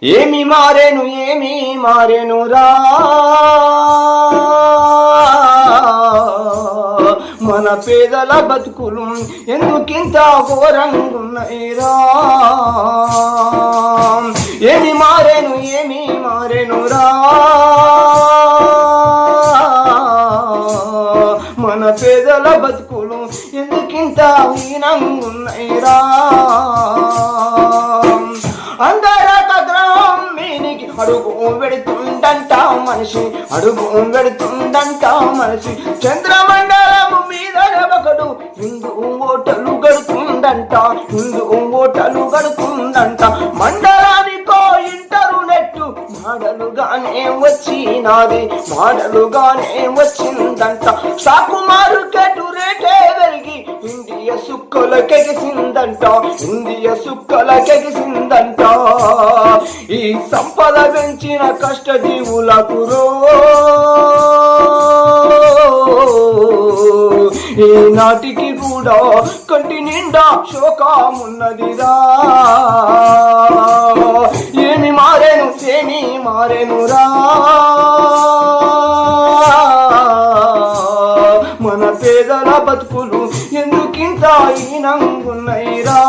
ఏమి మారేనురా మన పేదల బతుకులు ఎందుకింత ఘోరంగున్నాయిరా. ఏమి మారేనురా మన పేదల బతుకులు ఎందుకింత హీనంగున్నాయిరా. అందరక గ్రామం మీనికి అడుగు పెడుతుందంట మనిషి, అడుగు పెడుతుందంట మనిషి. చంద్రమండలము మీద ఒకడు హిందూ ఓటలు గడుతుందంట, హిందూ ఓటలు గడుతుందంట. మండలానికో ఇంటర్నెట్ మాడలుగానే వచ్చినది, మాడలుగానే వచ్చిందంట. స్టాక్ మార్కెట్ రేటే పెరిగి ఇండియా సుక్కలకెగిసిందంట, ఇండియా సుక్కలకెగిసిందంట. ఈ సంపద పెంచిన కష్టజీవులకు ఈనాటికి కూడా కంటి నిండా శోకమున్నదిరా. ఏమి మారేనురా మన పేదల బతుకులు ఎందుకింత హీనంగున్నాయిరా.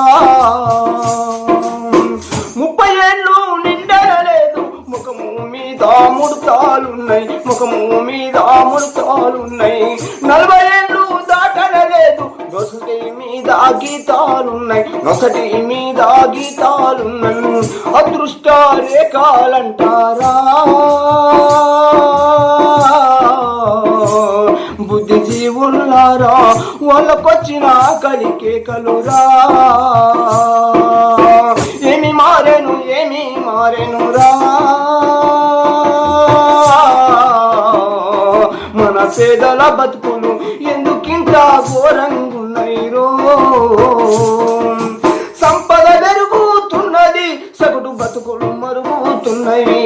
30 ఏళ్ళు నిండలేదు, ముఖము మీద ముడతాలున్నాయి, ముఖము మీద ముడతాలున్నాయి. 40 ఏళ్ళు దాటనలేదు, నొసటి మీద గీతాలున్నాయి, నొసటి మీద గీతాలున్నాయి. అదృష్ట రేఖలంటారా బుద్ధిజీవులారా, వాళ్ళకొచ్చిన కలికేకలురా. ఏమి మారేనురా మన పేదల బతుకులు ఎందుకింత ఘోరంగున్నాయిరో. సంపద పెరుగుతున్నది, సగటు బతుకులు మరుగుతున్నాయి.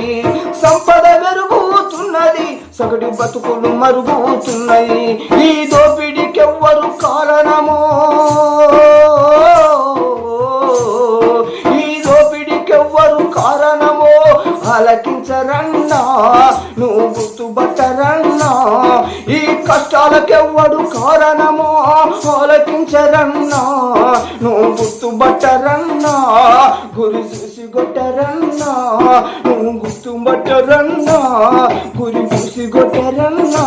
సంపద పెరుగుతున్నది, సగటు బతుకులు మరుగుతున్నాయి. ఈ దోపిడీకెవ్వరు కారణమో, ఈ దోపిడీకెవ్వరు కారణమో ఆలకించరన్నా, నువ్వు గుర్తుపట్టరన్నా. ఈ కష్టాలకెవ్వడు కారణమో ఆలకించరన్నా, నువ్వు గుర్తుపట్టరన్నా. గురి చూసి కొట్టరన్నా, నువ్వు గుర్తుపట్టరన్నా, గురి చూసి కొట్టరన్నా.